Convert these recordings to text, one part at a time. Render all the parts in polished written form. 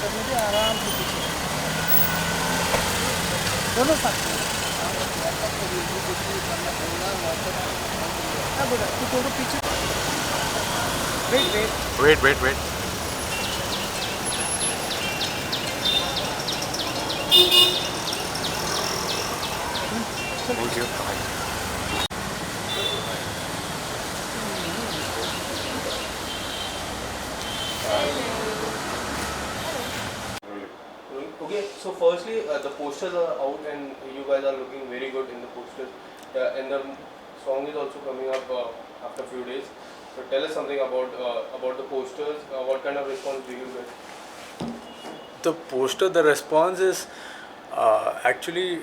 करने दे, आराम से पीछे दोनों साथ में। हाँ बेटा तू थोड़ा पीछे wait wait. Wait, wait, wait. Hold your Okay, so firstly, the posters are out and you guys are looking very good in the posters. And the song is also coming up after a few days. So tell us something about the posters. What kind of response do you get? The poster, the response is actually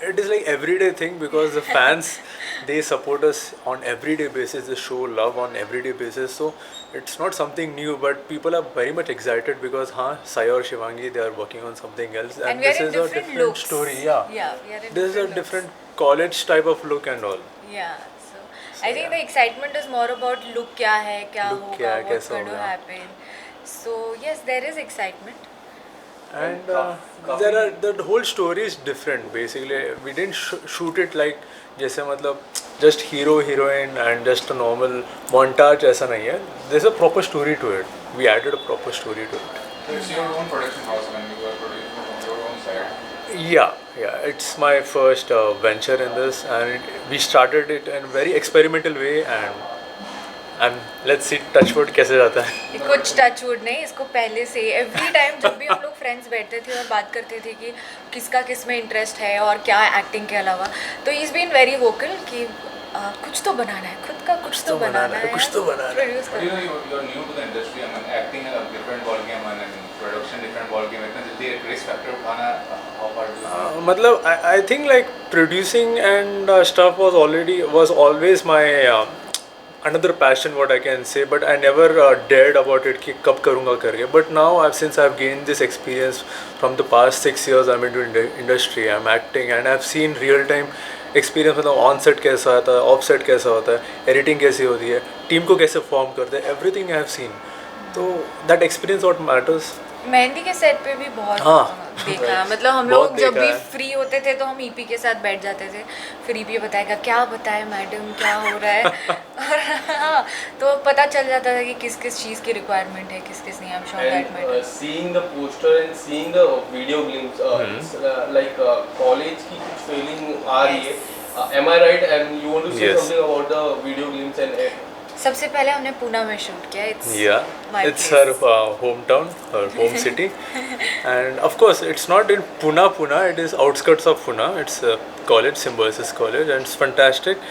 it is like everyday thing because the fans they support us on everyday basis. They show love on everyday basis. So it's not something new, but people are very much excited because Sai or Shivangi they are working on something else, And and we are this in is a different different looks. story. Yeah, Yeah, we are in this is a different different looks. college type of look and all. Yeah, so I think the excitement is more about look क्या है, क्या Look होगा, क्या है, what's कैसा going to होगा. happen. So yes, there is excitement. And काफी- there are the whole story is different basically. We didn't shoot it like जैसे मतलब just hero heroine and just a normal montage ऐसा नहीं है. There's a proper story to it. We added a proper story to it. So it's your own production house when you are producing from your own side. Yeah, it's my first venture in this, and we started it in a very experimental way, and let's see touchwood कैसे जाता है. ये कुछ touch wood नहीं, इसको पहले से every time जब भी हम लोग फ्रेंड्स बैठते थे और बात करते थे कि किसका किस में इंटरेस्ट है और क्या एक्टिंग के अलावा, तो इज बीन वेरी वोकल कि कुछ तो बनाना है, खुद का कुछ तो बनाना है, कुछ तो बनाना है. Produce But you know, you're new to the industry. I mean, acting is a different ball game and production different ball game. इतना जल्दी risk factor उठाना how hard is it? मतलब I think like producing and stuff was always my another passion what I can say, but I never dared about it कि कब करूँगा करके. But now since I've gained this experience from the past 6 years I'm into industry, I'm acting and I've seen real time experience मतलब on set कैसा होता है, of set कैसा होता है, एडिटिंग कैसी होती है, टीम को कैसे फॉर्म करते हैं, एवरीथिंग आई हैव सीन. तो that experience what matters. Mehndi के सेट पे भी बहुत हाँ. देखा है. मतलब हम बहुत लोग जब देखा भी है. फ्री होते थे तो हम ईपी के साथ बैठ जाते थे, फिर ईपी बताएगा क्या बताए मैडम क्या हो रहा है और हाँ, तो पता चल जाता था कि किस किस चीज़ की रिक्वायरमेंट है, किस किस नहीं. I am sure that And matters. seeing the poster and seeing the video glimpse, it's, like college की कुछ feeling आ रही है. Am I right? And you want to say Yes. something about the video glimpse and सबसे पहले हमने पुणे में shoot किया. Yeah, my it's place. her hometown, her home city, and of course it's not in Pune. It is outskirts of Pune. It's a college, Symbiosis College, and it's fantastic.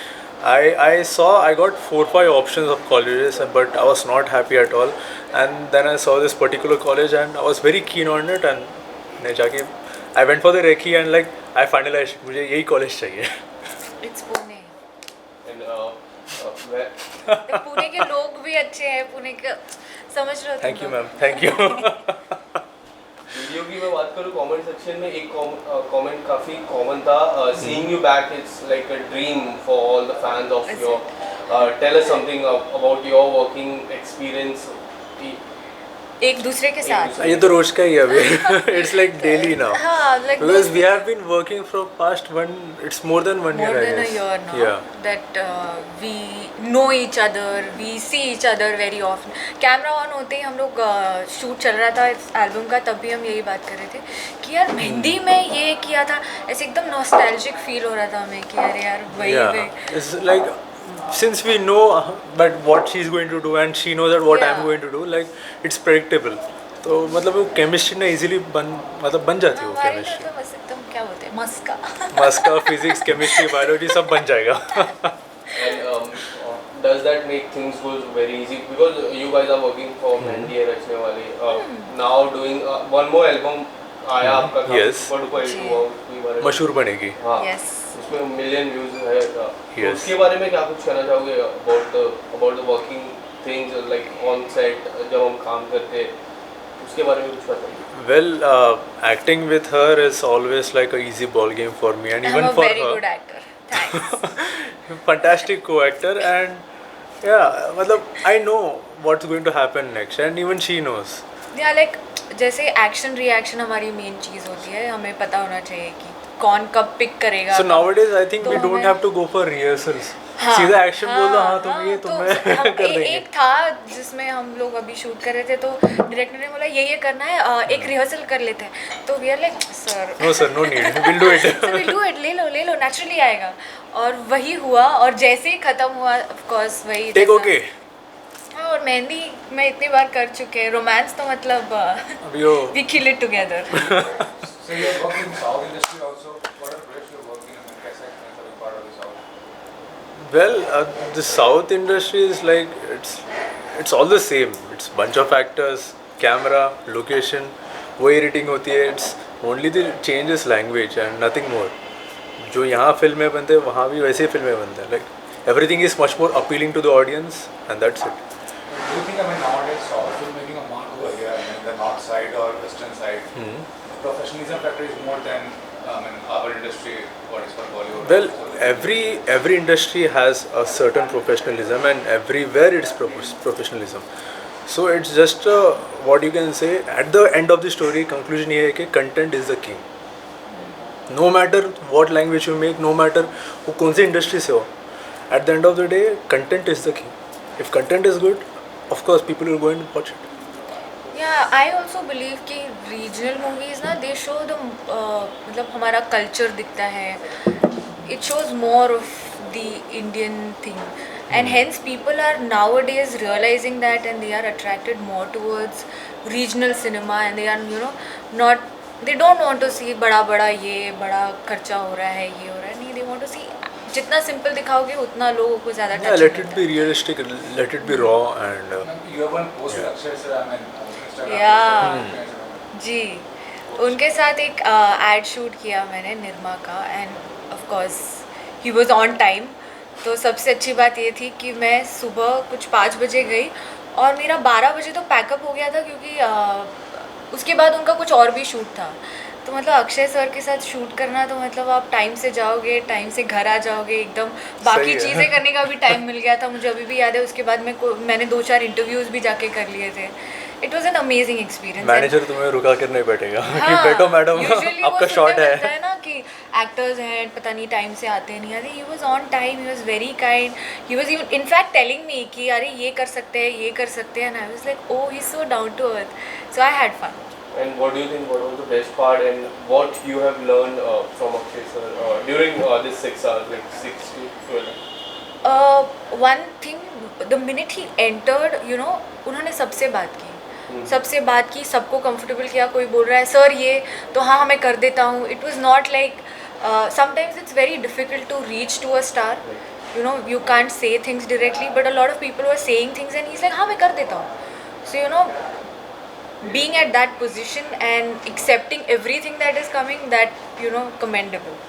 I got 4-5 options of colleges, but I was not happy at all. And then I saw this particular college, and I was very keen on it. And I went for the recce, and like I finalized, मुझे यही college चाहिए. It's Pune. and where तो पुणे के लोग भी अच्छे हैं, पुणे के समझ रहे हो तुम Thank you, लोग? ma'am. Thank you. वीडियो की मैं बात करूँ कमेंट सेक्शन में एक कमेंट काफ़ी कॉमन था. Seeing you back it's like a dream for all the fans of Is your. Tell us something about your working experience. एक दूसरे के साथ. ये तो रोज का ही है अभी. It's like daily now. हाँ, like Because we have been working for past it's more than 1 year. more I than a guess. year now Yeah. that we know each other, we see each other very often. Camera on होते ही हम लोग shoot चल रहा था इस album का, तब भी हम यही बात कर रहे थे कि यार मेहंदी में ये किया था, ऐसे एकदम नॉस्टैल्जिक फील हो रहा था हमें कि अरे यार वही Yeah. वही. It's like since we know but what she's going to do and she knows that what I'm Yeah. going to do, like it's predictable. तो मतलब वो केमिस्ट्री ना इजीली बन जाती है वो हमारी केमिस्ट्री. तो बस एकदम क्या बोलते हैं मस्का. मस्का फिजिक्स केमिस्ट्री बायोलॉजी सब बन जाएगा. And does that make things go very easy because you guys are working for mehndi रचने वाले. Now doing one more album आया आपका था. Yes. Super duper hit जी. हुआ उसके बारे में. मशहूर बनेगी. हाँ. Yes. उसमें मिलियन व्यूज है. Yes. उसके बारे में क्या कुछ कहना चाहोगे about the working things like on set जब हम काम करते उसके बारे में कुछ बताइए. Well, acting with her is always like a easy ball game for me, and I'm even a for very her. good actor. Thanks. Fantastic co-actor, and yeah, मतलब I know what's going to happen next, and even she knows. या like जैसे action reaction हमारी main चीज़ होती है, हमें पता होना चाहिए कि कौन कब पिक करेगा. So nowadays I think तो we don't हमें- have to go for rehearsals. हाँ, सीधा एक्शन बोल दो, हाँ तुम ये तो तुम्हें हम कर देंगे. एक था जिसमें हम लोग अभी शूट कर रहे थे, तो डायरेक्टर ने बोला ये करना है, एक रिहर्सल कर लेते हैं. तो we are like sir No sir, no need. We'll do it. so we'll do it, ले लो नेचुरली आएगा. और वही हुआ, और जैसे ही खत्म हुआ ऑफ कोर्स वही Take जैसा- okay. हाँ, और मेहंदी मैं इतनी बार कर चुके हैं. रोमांस तो मतलब अभी वो we kill it together. So you work in South industry also. What are projects you working on? कैसा experience है being part of the South? well, the South industry is like it's all the same. It's bunch of actors, camera, location. वही editing होती है. It's only the change is language and nothing more. जो यहाँ फिल्में बनते हैं वहाँ भी वैसे ही फिल्में बनते हैं. Like everything is much more appealing to the audience and that's it. Do you think nowadays South filmmaking a mark over here in the north side or western side? Professionalism factor is more than our industry, what is called Bollywood. Well, every industry has a certain professionalism and everywhere it's professionalism. So it's just what you can say at the end of the story conclusion ये है कि content is the king. No matter what language you make, no matter वो कौन सी industry से हो, at the end of the day content is the king. If content is good, of course people will go and watch it. Yeah, I also believe कि regional movies ना they show the मतलब हमारा culture दिखता है. It shows more of the Indian thing, and hence people are nowadays realizing that, and they are attracted more towards regional cinema, and they are not, they don't want to see बड़ा ये बड़ा खर्चा हो रहा है, ये हो रहा है. नहीं, they want to see जितना simple दिखाओगे उतना लोगों को ज़्यादा Yeah, let it be realistic, let it be raw and You have one post with Akshay sir, Instagram. Yeah. जी, उनके साथ एक एड शूट किया मैंने निरमा का, end of course he was on time. तो सबसे अच्छी बात ये थी कि मैं सुबह कुछ 5 बजे गई और मेरा 12 बजे तो पैकअप हो गया था, क्योंकि उसके बाद उनका कुछ और भी शूट था. तो मतलब अक्षय सर के साथ शूट करना, तो मतलब आप टाइम से जाओगे, टाइम से घर आ जाओगे एकदम. बाकी सही है. चीज़ें करने का भी टाइम मिल गया था मुझे, अभी भी याद है. उसके बाद मैंने 2-4 इंटरव्यूज़ भी जाके कर लिए थे. It was an amazing experience. Manager तुम्हें रुका कर नहीं बैठेगा कि बैठो मैडम आपका शॉट है ना कि एक्टर्स हैं पता नहीं टाइम से आते नहीं आते. He was on time, he was very kind. He was in fact telling me कि अरे ये कर सकते हैं, ये कर सकते हैं. And I was like oh he is so down to earth. So I had fun. And what do you think? What was the best part, and what you have learned from Akshay sir during this 6 hours, like 6 to 12? One thing, the minute he entered उन्होंने सबसे बात की. सबसे बात की, सबको comfortable किया. कोई बोल रहा है सर ये, तो हाँ मैं कर देता हूँ. It was not like sometimes it's very difficult to reach to a star. you can't say things directly, but a lot of people were saying things and he's like हाँ मैं कर देता हूँ. So being at that position and accepting everything that is coming, that commendable.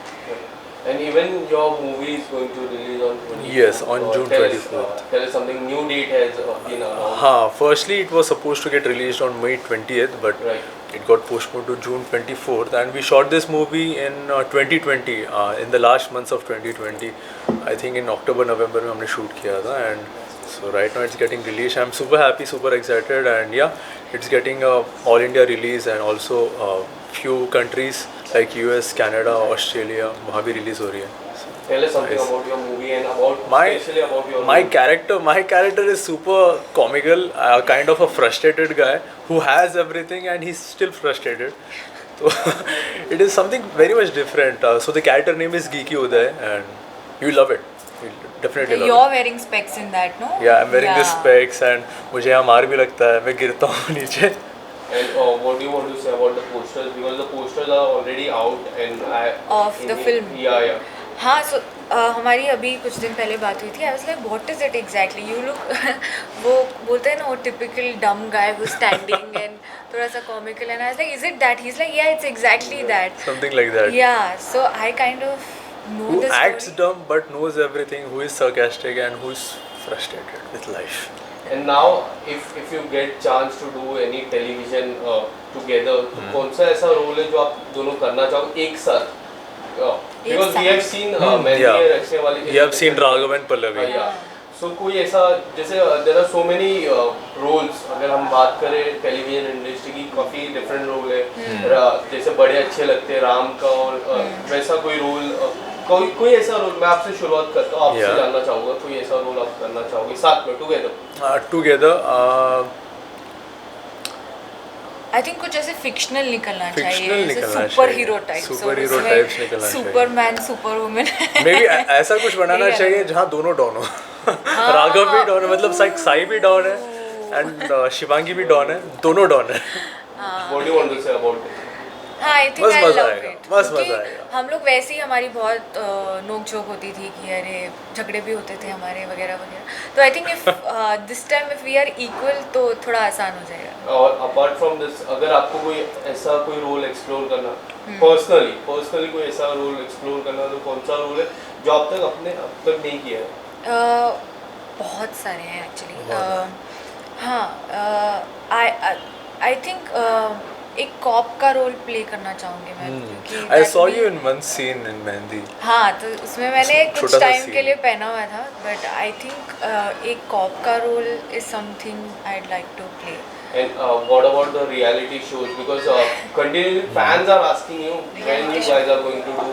And even your movie is going to release on 24th. Yes, on June Tell us, 24th. Tell us something. New date has been announced. हाँ, firstly it was supposed to get released on May 20th, but Right. it got postponed to June 24th, and we shot this movie in 2020, in the last months of 2020. I think in October, November में हमने shoot किया था, and so right now it's getting released. I'm super happy, super excited, and yeah, it's getting a all India release, and also few countries like US, Canada, Australia वहाँ भी release हो रही है. Tell us something Nice. about your movie and about My especially about your my movie. character is super comical, kind of a frustrated guy who has everything and he's still frustrated. So it is something very much different. So the character name is Geeky Uday, and you love it. You definitely love You're it. wearing specs in that, no? Yeah, I'm wearing the Yeah. specs and मुझे यहाँ मार भी लगता है, मैं गिरता हूँ नीचे. And what do you want to say about the posters? Because the posters are already out and I Of the film. Yeah. हाँ, सो हमारी अभी कुछ दिन पहले बात हुई थी. आई was like what is it exactly. You look वो बोलते हैं ना वो टिपिकल डम गाय वो स्टैंडिंग एंड थोड़ा सा comical, and I was like is it that. He is like yeah it's exactly that. Something like that. Yeah so I kind of know Who the acts dumb but knows everything, who is sarcastic and who is frustrated with life. And now if you get chance to do any television together, तो कौन सा ऐसा role है जो आप दोनों करना चाहोगे एक साथ? Because we have seen many Yeah. Akshay wale. You have seen Raghav and Pallavi. Yeah. सो कोई ऐसा जैसे there are so many roles, अगर हम बात करें टेलीविजन इंडस्ट्री की काफ़ी डिफरेंट रोल है, जैसे बड़े अच्छे लगते हैं राम का, और वैसा कोई रोल, कोई ऐसा रोल मैं आपसे शुरुआत करता हूँ, आपसे जानना चाहूँगा कोई ऐसा रोल आप करना चाहोगे साथ में टुगेदर आई थिंक कुछ ऐसे फिक्शनल निकलना Fictional चाहिए, निकलना सुपर चाहिए। हीरो टाइप, Superhero types निकलना चाहिए। Superman super women may be ऐसा कुछ बनाना यही चाहिए जहाँ दोनों डॉन हो। राघव भी डॉन है, मतलब साई भी डॉन है एंड शिवांगी भी डॉन है, दोनों डॉन है। What do you want to say about it? हाँ, आई थिंक बस आई मजा लव आएगा, इट, बस मजा आएगा। हम लोग वैसे ही हमारी बहुत नोक झोंक होती थी कि अरे झगड़े भी होते थे हमारे वगैरह वगैरह, तो I think if this time if we are equal तो थोड़ा आसान हो जाएगा। और अपार्ट फ्रॉम दिस, अगर आपको कोई ऐसा कोई रोल एक्सप्लोर करना पर्सनली कोई ऐसा रोल एक्सप्लोर करना, तो कौन सा रोल है जो आप तक अब तक नहीं किया है? बहुत सारे हैं एक्चुअली। हाँ, आई थिंक एक कॉप का रोल प्ले करना चाहूँगी मैं, क्योंकि आई that saw will- you in one seen in mehndi. हाँ, तो उसमें मैंने कुछ छोटा सा टाइम के scene। लिए पहना हुआ था, बट आई थिंक एक कॉप का role is something I'd like to play. And what about the reality shows? Because continually fans are asking you when you guys are going to do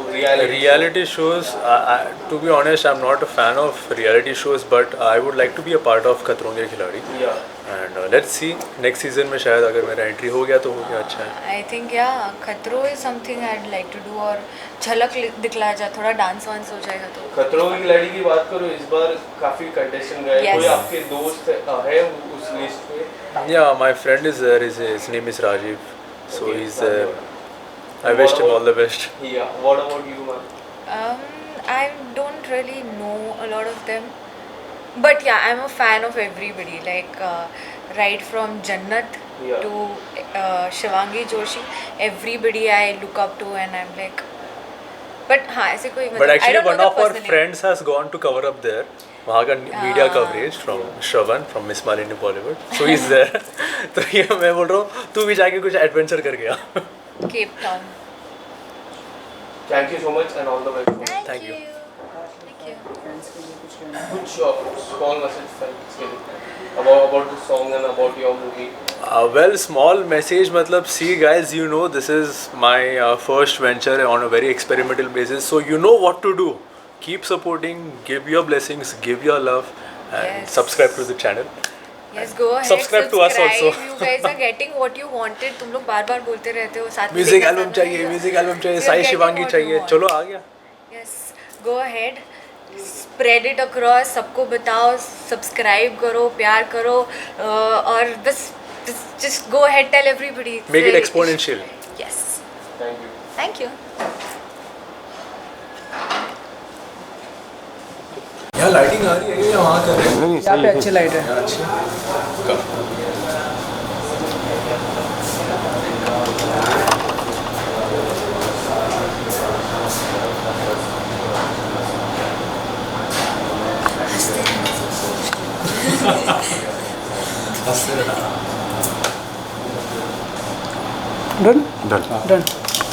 Reality shows, to be honest, I'm not a fan of reality shows, but I would like to be a part of खतरों के खिलाड़ी. Yeah. And let's see, next season में शायद अगर मेरा entry हो गया तो हो गया, अच्छा है. आई थिंक या Khatron is something I'd like to do, और झलक दिखला जाए, थोड़ा डांस वांस हो जाएगा तो। खतरों की खिलाड़ी की बात करो, इस बार काफी कंटेस्टेंट गए, Yes. कोई आपके दोस्त है उस लिस्ट में? Yeah, my friend is there. His name is Rajiv, so Okay, he's Rajiv. there. I wish him all the best. Yeah. What about you, man? I don't really know a lot of them, but yeah, I'm a fan of everybody. Like right from Jannat Yeah. to Shivangi Joshi, everybody I look up to, and I'm like, but हाँ ऐसे कोई But मतलब I actually, don't know one the of our person name. friends has gone to cover up there. वहाँ का media coverage from Shravan from miss Malini Bollywood, so is there. तो ये मैं बोल रहा हूँ तू भी जाके कुछ एडवेंचर कर गया. Cape Town. Thank you so much and all the best. Thank you. Thank you. Friends के लिए कुछ कहना है? कुछ small message friends के लिए about the song and about your movie. Well, small message मतलब see guys, you know this is my first venture on a very experimental basis, so you know what to do. Keep supporting, give your blessings, give your love, and Yes. subscribe to the channel. Yes, go ahead. Subscribe to us also. You guys are getting what you wanted. तुम लोग बार-बार बोलते रहते हो साथ में music देखना album साथ में चाहिए, देखना। म्यूजिक एल्बम चाहिए, So you're Sai getting Shivangi what you चाहिए, want. चलो आ गया. Yes, go ahead. Spread it across, सबको बताओ, सब्सक्राइब करो, प्यार करो, और बस just go ahead, tell everybody. Make it exponential. Yes. Thank you. Thank you. यहाँ लाइटिंग आ रही है या वहाँ कर रहे हैं? यहाँ पे अच्छी लाइट है. Done? Done.